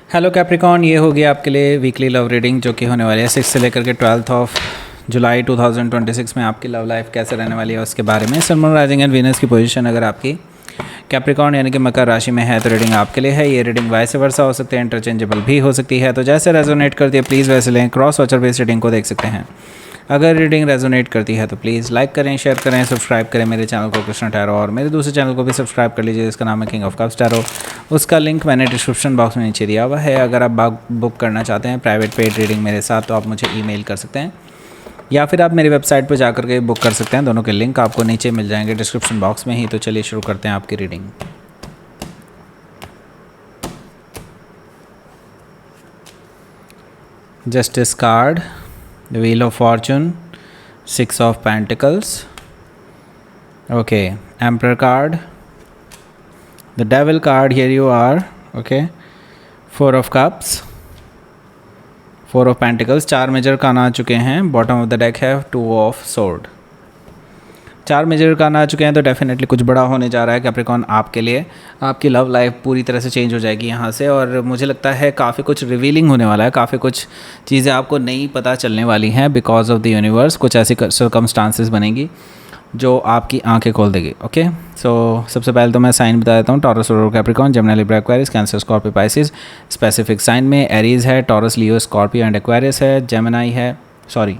Hello Capricorn, ये हो गया आपके लिए वीकली लव रीडिंग जो कि होने वाली है 6 से लेकर के 12 ऑफ जुलाई 2026 में। आपकी लव लाइफ कैसे रहने वाली है उसके बारे में। सन, मून, राइजिंग एंड वीनस की पोजीशन अगर आपकी कैप्रिकॉन यानी कि मकर राशि में है तो रीडिंग आपके लिए है। ये रीडिंग वाइस वर्सा हो सकती है, इंटरचेंजेबल भी हो सकती है, तो जैसे रेजोनेट करती है प्लीज़ वैसे लें। क्रॉस वॉचर बेस्ड रीडिंग को देख सकते हैं। अगर रीडिंग रेजोनेट करती है तो प्लीज़ लाइक करें, शेयर करें, सब्सक्राइब करें मेरे चैनल को कृष्णा टैरो, और मेरे दूसरे चैनल को भी सब्सक्राइब कर लीजिए जिसका नाम है किंग ऑफ कप्स टैरो। उसका लिंक मैंने डिस्क्रिप्शन बॉक्स में नीचे दिया हुआ है। अगर आप बुक करना चाहते हैं प्राइवेट पेड रीडिंग मेरे साथ तो आप मुझे ईमेल कर सकते हैं या फिर आप मेरी वेबसाइट पर जाकर के बुक कर सकते हैं। दोनों के लिंक आपको नीचे मिल जाएंगे डिस्क्रिप्शन बॉक्स में ही। तो चलिए शुरू करते हैं आपकी reading. Justice card, the wheel of Fortune, 6 of Pentacles, okay, Emperor card, the Devil card, here you are, okay, 4 of Cups, 4 of Pentacles, 4 major कान आ चुके हैं। बॉटम ऑफ द डेक है 2 of Sword। 4 मेजर कान आ चुके हैं तो definitely कुछ बड़ा होने जा रहा है कैप्रिकॉन आपके लिए। आपकी लव लाइफ पूरी तरह से चेंज हो जाएगी यहाँ से, और मुझे लगता है काफ़ी कुछ रिवीलिंग होने वाला है। काफ़ी कुछ चीज़ें आपको नई पता चलने वाली हैं बिकॉज ऑफ द यूनिवर्स। कुछ ऐसी सर्कमस्टांसेस बनेंगी जो आपकी आंखें खोल देगी। ओके, सो सबसे पहले तो मैं साइन बता देता हूँ। टॉरस और Capricorn, Gemini, Libra, Aquarius, Cancer, Scorpio, Pisces. Specific sign में एरीज है, Taurus, Leo, Scorpio and Aquarius है। जेमिनी है, सॉरी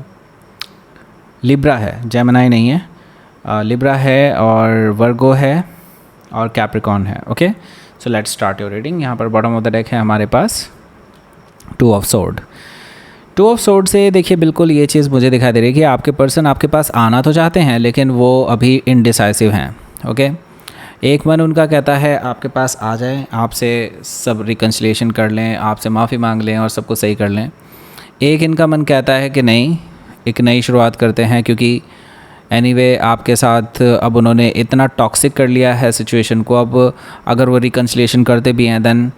लिब्रा है, जेमिनी नहीं है, लिब्रा है, और वर्गो है, और कैप्रिकॉन है। Okay, so let's start your reading. यहाँ पर बॉटम ऑफ द डेक है हमारे पास 2 of Sword। 2 of Sword से देखिए बिल्कुल ये चीज़ मुझे दिखाई दे रही है कि आपके पर्सन आपके पास आना तो चाहते हैं लेकिन वो अभी इनडिसाइसिव हैं। ओके, एक मन उनका कहता है आपके पास आ जाएं, आपसे सब रिकन्सिलिएशन कर लें, आपसे माफ़ी मांग लें और सब कुछ सही कर लें। एक इनका मन कहता है कि नहीं, एक नई शुरुआत करते हैं, क्योंकि एनीवे आपके साथ अब उन्होंने इतना टॉक्सिक कर लिया है सिचुएशन को। अब अगर वो रिकन्सिलिएशन करते भी हैं देन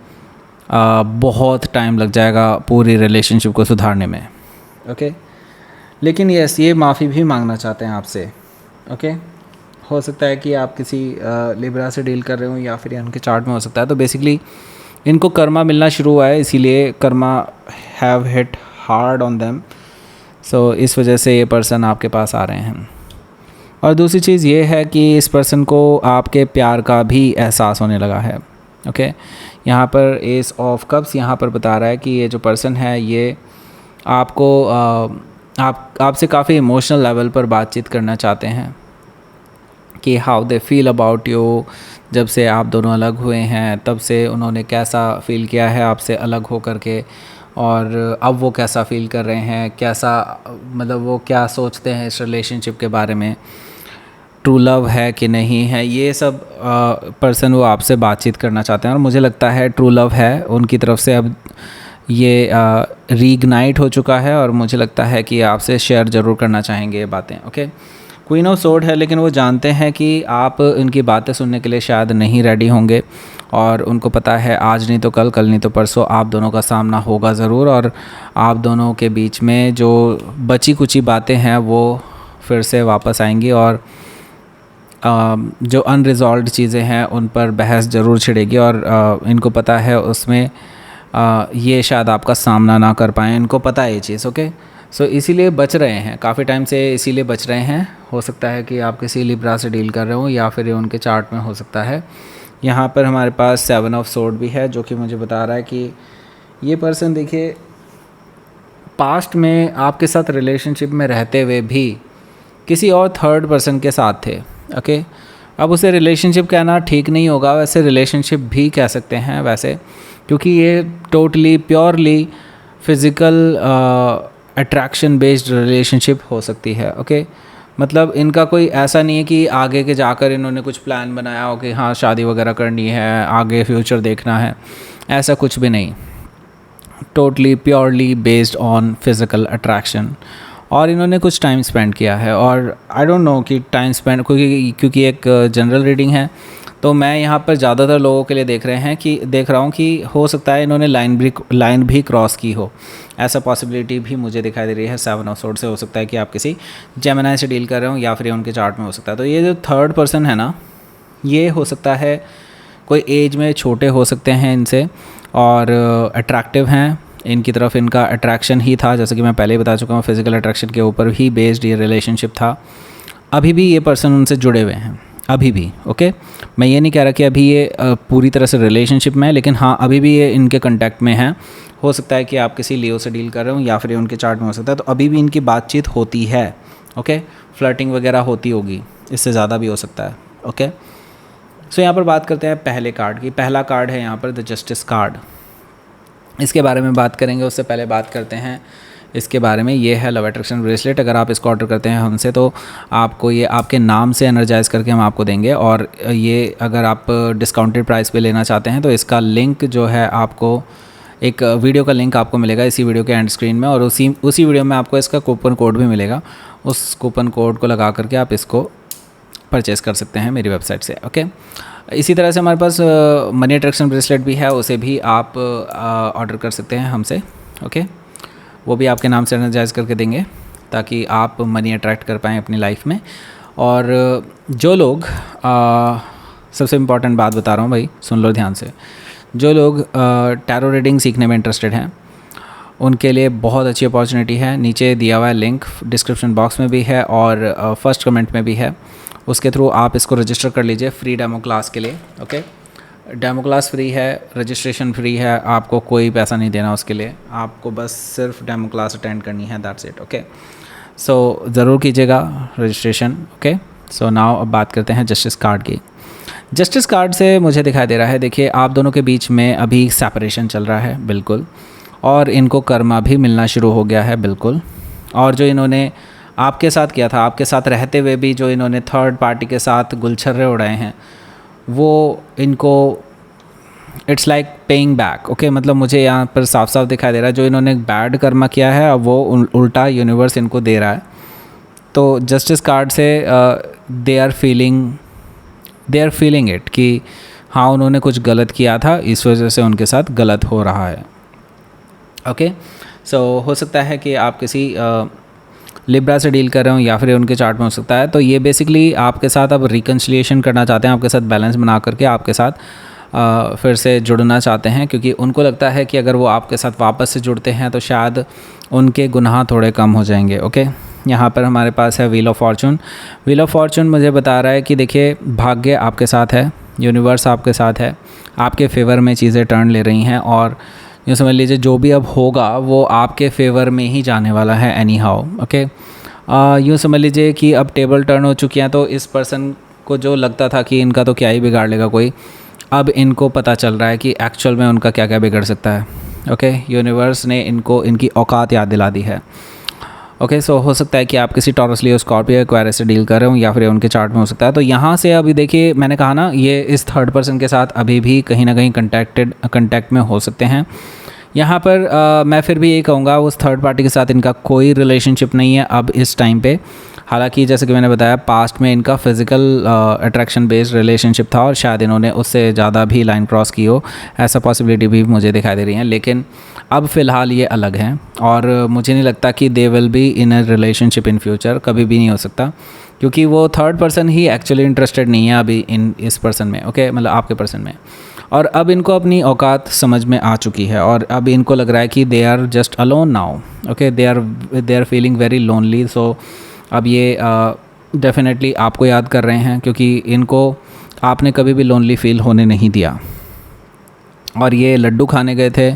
बहुत टाइम लग जाएगा पूरी रिलेशनशिप को सुधारने में। ओके, लेकिन यस, ये माफ़ी भी मांगना चाहते हैं आपसे। ओके, हो सकता है कि आप किसी लिब्रा से डील कर रहे हो या फिर उनके चार्ट में हो सकता है। तो बेसिकली इनको कर्मा मिलना शुरू हुआ है, इसीलिए karma have hit hard on them. So इस वजह से ये पर्सन आपके पास आ रहे हैं। और दूसरी चीज़ ये है कि इस पर्सन को आपके प्यार का भी एहसास होने लगा है। ओके, यहाँ पर एस ऑफ कप्स यहाँ पर बता रहा है कि ये जो पर्सन है ये आपको आपसे काफ़ी इमोशनल लेवल पर बातचीत करना चाहते हैं कि how they feel about you. जब से आप दोनों अलग हुए हैं तब से उन्होंने कैसा फ़ील किया है आपसे अलग हो कर के, और अब वो कैसा फ़ील कर रहे हैं, कैसा मतलब वो क्या सोचते हैं इस रिलेशनशिप के बारे में, ट्रू लव है कि नहीं है, ये सब पर्सन वो आपसे बातचीत करना चाहते हैं। और मुझे लगता है ट्रू लव है उनकी तरफ से। अब ये रीइग्नाइट हो चुका है और मुझे लगता है कि आपसे शेयर ज़रूर करना चाहेंगे ये बातें। ओके, क्वीन ऑफ सोर्ड है, लेकिन वो जानते हैं कि आप उनकी बातें सुनने के लिए शायद नहीं रेडी होंगे, और उनको पता है आज नहीं तो कल, कल नहीं तो परसों आप दोनों का सामना होगा ज़रूर, और आप दोनों के बीच में जो बची कुची बातें हैं वो फिर से वापस आएंगी, और जो अनरिजॉल्व्ड चीज़ें हैं उन पर बहस ज़रूर छिड़ेगी। और इनको पता है उसमें ये शायद आपका सामना ना कर पाएँ, इनको पता है ये चीज़। ओके, सो इसीलिए बच रहे हैं, काफ़ी टाइम से इसीलिए बच रहे हैं। हो सकता है कि आप किसी लिब्रा से डील कर रहे हो या फिर ये उनके चार्ट में हो सकता है। यहाँ पर हमारे पास 7 of Sword भी है जो कि मुझे बता रहा है कि ये पर्सन देखिए पास्ट में आपके साथ रिलेशनशिप में रहते हुए भी किसी और थर्ड पर्सन के साथ थे। ओके, अब उसे रिलेशनशिप कहना ठीक नहीं होगा, वैसे रिलेशनशिप भी कह सकते हैं वैसे, क्योंकि ये totally purely physical attraction based relationship हो सकती है। ओके, मतलब इनका कोई ऐसा नहीं है कि आगे के जाकर इन्होंने कुछ प्लान बनाया हो कि हाँ शादी वगैरह करनी है, आगे फ्यूचर देखना है, ऐसा कुछ भी नहीं। Totally purely based on physical attraction, और इन्होंने कुछ टाइम स्पेंड किया है। और आई डोंट नो कि टाइम स्पेंड, क्योंकि एक जनरल रीडिंग है तो मैं यहाँ पर ज़्यादातर लोगों के लिए देख रहा हूँ कि हो सकता है इन्होंने लाइन भी क्रॉस की हो, ऐसा पॉसिबिलिटी भी मुझे दिखाई दे रही है। 7 of Swords से हो सकता है कि आप किसी जेमिनी से डील कर रहे हो या फिर उनके चार्ट में हो सकता है। तो ये जो थर्ड पर्सन है ना, ये हो सकता है कोई एज में छोटे हो सकते हैं इनसे, और अट्रैक्टिव हैं, इनकी तरफ इनका अट्रैक्शन ही था, जैसे कि मैं पहले ही बता चुका हूँ, फिज़िकल अट्रैक्शन के ऊपर ही बेस्ड ये रिलेशनशिप था। अभी भी ये पर्सन उनसे जुड़े हुए हैं, अभी भी। ओके, मैं ये नहीं कह रहा कि अभी ये पूरी तरह से रिलेशनशिप में है, लेकिन हाँ अभी भी ये इनके कांटेक्ट में हैं। हो सकता है कि आप किसी लियो से डील कर रहे हो या फिर उनके चार्ट में हो सकता है, तो अभी भी इनकी बातचीत होती है। ओके, फ्लर्टिंग वगैरह होती होगी, इससे ज़्यादा भी हो सकता है। ओके, सो यहाँ पर बात करते हैं पहले कार्ड की। पहला कार्ड है यहाँ पर द जस्टिस कार्ड। इसके बारे में बात करेंगे, उससे पहले बात करते हैं इसके बारे में। ये है लव अट्रैक्शन ब्रेसलेट। अगर आप इसको ऑर्डर करते हैं हमसे तो आपको ये आपके नाम से एनर्जाइज करके हम आपको देंगे, और ये अगर आप डिस्काउंटेड प्राइस पे लेना चाहते हैं तो इसका लिंक जो है आपको एक वीडियो का लिंक आपको मिलेगा इसी वीडियो के एंड स्क्रीन में, और उसी वीडियो में आपको इसका कूपन कोड भी मिलेगा। उस कूपन कोड को लगा करके आप इसको परचेज़ कर सकते हैं मेरी वेबसाइट से। ओके, इसी तरह से हमारे पास मनी अट्रैक्शन ब्रेसलेट भी है, उसे भी आप ऑर्डर कर सकते हैं हमसे। ओके, वो भी आपके नाम से एनर्जाइज करके देंगे ताकि आप मनी अट्रैक्ट कर पाएँ अपनी लाइफ में। और जो लोग सबसे इम्पॉर्टेंट बात बता रहा हूँ भाई, सुन लो ध्यान से। जो लोग टैरो रीडिंग सीखने में इंटरेस्टेड हैं उनके लिए बहुत अच्छी अपॉर्चुनिटी है। नीचे दिया हुआ है लिंक, डिस्क्रिप्शन बॉक्स में भी है और फर्स्ट कमेंट में भी है। उसके थ्रू आप इसको रजिस्टर कर लीजिए फ्री डेमो क्लास के लिए। ओके, डेमो क्लास फ्री है, रजिस्ट्रेशन फ्री है, आपको कोई पैसा नहीं देना उसके लिए, आपको बस सिर्फ डेमो क्लास अटेंड करनी है, दैट्स इट। ओके, सो ज़रूर कीजिएगा रजिस्ट्रेशन। ओके, सो नाउ अब बात करते हैं जस्टिस कार्ड की। जस्टिस कार्ड से मुझे दिखाई दे रहा है, देखिए आप दोनों के बीच में अभी सेपरेशन चल रहा है बिल्कुल, और इनको कर्मा भी मिलना शुरू हो गया है बिल्कुल। और जो इन्होंने आपके साथ किया था, आपके साथ रहते हुए भी जो इन्होंने थर्ड पार्टी के साथ गुलछर्रे उड़ाए हैं, वो इनको it's like paying back. Okay, मतलब मुझे यहाँ पर साफ साफ दिखाई दे रहा है जो इन्होंने बैड कर्मा किया है अब वो उल्टा यूनिवर्स इनको दे रहा है। तो जस्टिस कार्ड से दे आर फीलिंग इट कि हाँ उन्होंने कुछ गलत किया था, इस वजह से उनके साथ गलत हो रहा है। ओके, सो हो सकता है कि आप किसी लिब्रा से डील कर रहे हो या फिर उनके चार्ट में हो सकता है। तो ये बेसिकली आपके साथ अब रिकन्सिलिएशन करना चाहते हैं, आपके साथ बैलेंस बना करके आपके साथ फिर से जुड़ना चाहते हैं, क्योंकि उनको लगता है कि अगर वो आपके साथ वापस से जुड़ते हैं तो शायद उनके गुनाह थोड़े कम हो जाएंगे। ओके, यहाँ पर हमारे पास है wheel of Fortune. Wheel of Fortune मुझे बता रहा है कि देखिए भाग्य आपके साथ है, यूनिवर्स आपके साथ है, आपके फेवर में चीज़ें टर्न ले रही हैं, और यूँ समझ लीजिए जो भी अब होगा वो आपके फेवर में ही जाने वाला है एनी हाउ। ओके, यूँ समझ लीजिए कि अब टेबल टर्न हो चुकी हैं, तो इस पर्सन को जो लगता था कि इनका तो क्या ही बिगाड़ लेगा कोई, अब इनको पता चल रहा है कि एक्चुअल में उनका क्या क्या बिगड़ सकता है। ओके, यूनिवर्स ने इनको इनकी औकात याद दिला दी है। ओके, सो हो सकता है कि आप किसी टॉरस लियो स्कॉर्पियो एक्वायरस से डील कर रहे हो या फिर उनके चार्ट में हो सकता है। तो यहाँ से अभी देखिए मैंने कहा ना, ये इस थर्ड पर्सन के साथ अभी भी कहीं ना कहीं कंटेक्ट में हो सकते हैं। यहाँ पर मैं फिर भी यही कहूँगा उस थर्ड पार्टी के साथ इनका कोई रिलेशनशिप नहीं है अब इस टाइम पे। हालांकि जैसे कि मैंने बताया पास्ट में इनका फिज़िकल अट्रैक्शन बेस्ड रिलेशनशिप था और शायद इन्होंने उससे ज़्यादा भी लाइन क्रॉस की हो, ऐसा पॉसिबिलिटी भी मुझे दिखाई दे रही है। लेकिन अब फ़िलहाल ये अलग हैं और मुझे नहीं लगता कि they will be in a relationship in future, कभी भी नहीं हो सकता, क्योंकि वो थर्ड पर्सन ही एक्चुअली इंटरेस्टेड नहीं है अभी इन इस पर्सन में। ओके, मतलब आपके पर्सन में। और अब इनको अपनी औकात समझ में आ चुकी है और अब इनको लग रहा है कि they are just alone now. Okay, they are feeling very lonely. So अब ये डेफिनेटली आपको याद कर रहे हैं, क्योंकि इनको आपने कभी भी लोनली फील होने नहीं दिया। और ये लड्डू खाने गए थे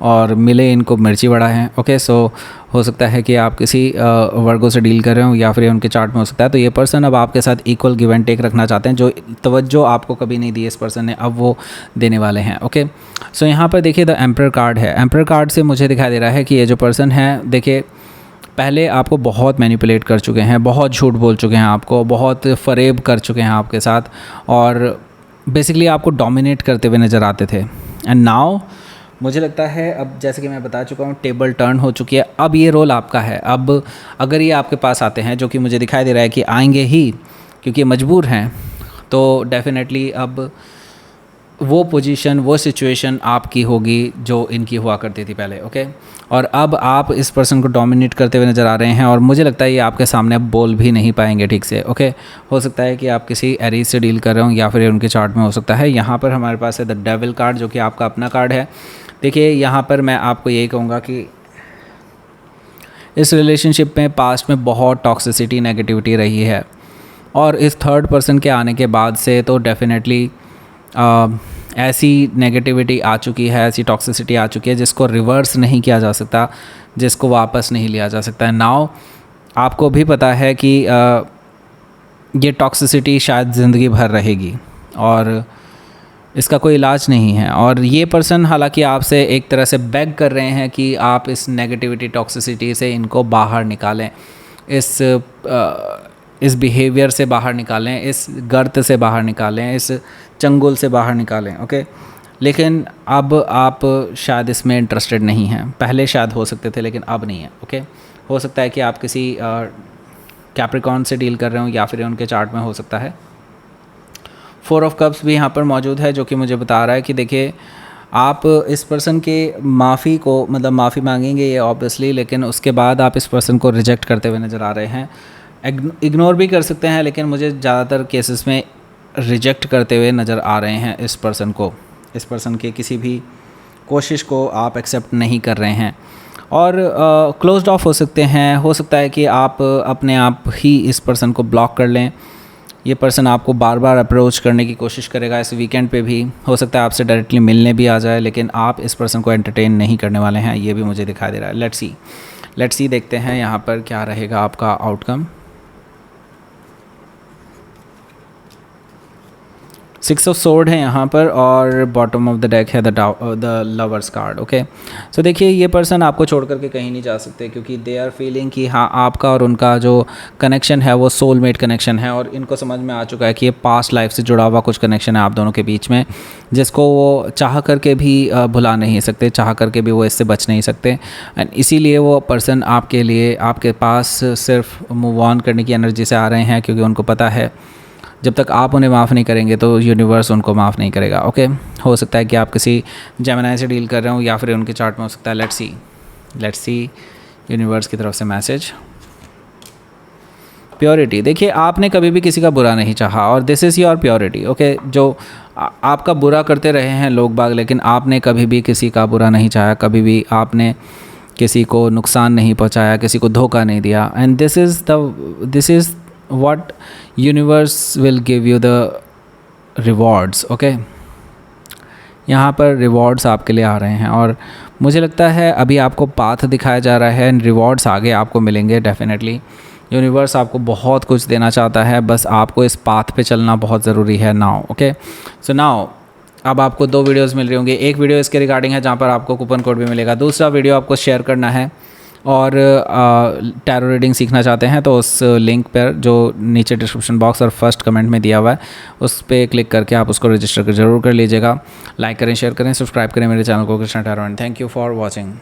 और मिले इनको मिर्ची वड़ा है। ओके, सो हो सकता है कि आप किसी वर्गों से डील कर रहे हो या फिर उनके चार्ट में हो सकता है। तो ये पर्सन अब आपके साथ इक्वल गिव एंड टेक रखना चाहते हैं, जो तवज्जो आपको कभी नहीं दी इस पर्सन ने अब वो देने वाले हैं। ओके, सो यहाँ पर देखिए द एम्परर कार्ड है। एम्परर कार्ड से मुझे दिखाई दे रहा है कि ये जो पर्सन है, देखिए पहले आपको बहुत मैनिपुलेट कर चुके हैं, बहुत झूठ बोल चुके हैं, आपको बहुत फ़रेब कर चुके हैं आपके साथ, और बेसिकली आपको डोमिनेट करते हुए नज़र आते थे। एंड नाउ मुझे लगता है अब जैसे कि मैं बता चुका हूँ टेबल टर्न हो चुकी है, अब ये रोल आपका है। अब अगर ये आपके पास आते हैं, जो कि मुझे दिखाई दे रहा है कि आएंगे ही क्योंकि मजबूर हैं, तो डेफिनेटली अब वो पोजीशन, वो सिचुएशन आपकी होगी जो इनकी हुआ करती थी पहले। ओके, और अब आप इस पर्सन को डोमिनेट करते हुए नज़र आ रहे हैं और मुझे लगता है ये आपके सामने अब बोल भी नहीं पाएंगे ठीक से। ओके, हो सकता है कि आप किसी एरीज से डील कर रहे हो या फिर उनके चार्ट में हो सकता है। यहाँ पर हमारे पास है द डेविल कार्ड, जो कि आपका अपना कार्ड है। देखिए यहाँ पर मैं आपको यही कहूँगा कि इस रिलेशनशिप में पास्ट में बहुत टॉक्सिसिटी, नेगेटिविटी रही है और इस थर्ड पर्सन के आने के बाद से तो डेफिनेटली ऐसी नेगेटिविटी आ चुकी है, ऐसी टॉक्सिसिटी आ चुकी है जिसको रिवर्स नहीं किया जा सकता, जिसको वापस नहीं लिया जा सकता है। नाउ आपको भी पता है कि ये टॉक्सिसिटी शायद ज़िंदगी भर रहेगी और इसका कोई इलाज नहीं है। और ये पर्सन हालांकि आपसे एक तरह से बेग कर रहे हैं कि आप इस नेगेटिविटी, टॉक्सिसिटी से इनको बाहर निकालें, इस बिहेवियर से बाहर निकालें, इस गर्त से बाहर निकालें, इस चंगुल से बाहर निकालें। ओके, लेकिन अब आप शायद इसमें इंटरेस्टेड नहीं हैं। पहले शायद हो सकते थे लेकिन अब नहीं है। ओके, हो सकता है कि आप किसी कैप्रिकॉर्न से डील कर रहे हो या फिर उनके चार्ट में हो सकता है। 4 ऑफ कप्स भी यहाँ पर मौजूद है, जो कि मुझे बता रहा है कि देखिए आप इस पर्सन के माफ़ी को, मतलब माफ़ी मांगेंगे ये ऑब्वियसली, लेकिन उसके बाद आप इस पर्सन को रिजेक्ट करते हुए नज़र आ रहे हैं। इग्नोर भी कर सकते हैं, लेकिन मुझे ज़्यादातर केसेस में रिजेक्ट करते हुए नज़र आ रहे हैं इस पर्सन को। इस पर्सन के किसी भी कोशिश को आप एक्सेप्ट नहीं कर रहे हैं और क्लोज्ड ऑफ हो सकते हैं। हो सकता है कि आप अपने आप ही इस पर्सन को ब्लॉक कर लें। ये पर्सन आपको बार बार अप्रोच करने की कोशिश करेगा इस वीकेंड पे भी। हो सकता है आपसे डायरेक्टली मिलने भी आ जाए, लेकिन आप इस पर्सन को एंटरटेन नहीं करने वाले हैं, ये भी मुझे दिखाई दे रहा है। लेट्स सी देखते हैं यहाँ पर क्या रहेगा आपका आउटकम। 6 ऑफ सोर्ड है यहाँ पर और बॉटम ऑफ द डेक है द लवर्स कार्ड। ओके, सो देखिए ये पर्सन आपको छोड़ करके कहीं नहीं जा सकते, क्योंकि दे आर फीलिंग कि हाँ आपका और उनका जो कनेक्शन है वो सोलमेट कनेक्शन है और इनको समझ में आ चुका है कि ये पास्ट लाइफ से जुड़ा हुआ कुछ कनेक्शन है आप दोनों के बीच में, जिसको वो चाह करके भी भुला नहीं सकते, चाह करके भी वो इससे बच नहीं सकते। एंड इसीलिए वो पर्सन आपके लिए, आपके पास सिर्फ मूव ऑन करने की एनर्जी से आ रहे हैं, क्योंकि उनको पता है जब तक आप उन्हें माफ़ नहीं करेंगे तो यूनिवर्स उनको माफ़ नहीं करेगा। ओके, हो सकता है कि आप किसी जेमिनी से डील कर रहे हो या फिर उनके चार्ट में हो सकता है। लेट्स सी यूनिवर्स की तरफ से मैसेज। प्योरिटी, देखिए आपने कभी भी किसी का बुरा नहीं चाहा और this is your purity. Okay, जो आपका बुरा करते रहे हैं लोग बाग, लेकिन आपने कभी भी किसी का बुरा नहीं चाहा, कभी भी आपने किसी को नुकसान नहीं पहुंचाया, किसी को धोखा नहीं दिया। And this is what universe will give you the rewards। Okay, यहाँ पर रिवॉर्ड्स आपके लिए आ रहे हैं और मुझे लगता है अभी आपको पाथ दिखाया जा रहा है, रिवॉर्ड्स आगे आपको मिलेंगे डेफिनेटली। यूनिवर्स आपको बहुत कुछ देना चाहता है, बस आपको इस पाथ पे चलना बहुत ज़रूरी है नाउ। ओके, सो नाउ अब आपको 2 वीडियोस मिल रही होंगी। एक वीडियो इसके रिगार्डिंग है जहाँ पर आपको कूपन कोड भी मिलेगा, दूसरा वीडियो आपको शेयर करना है और टैरो रीडिंग सीखना चाहते हैं तो उस लिंक पर जो नीचे डिस्क्रिप्शन बॉक्स और फर्स्ट कमेंट में दिया हुआ है उस पर क्लिक करके आप उसको रजिस्टर ज़रूर कर लीजिएगा। लाइक करें, शेयर करें, सब्सक्राइब करें मेरे चैनल को Krishna tarot. And thank you for watching.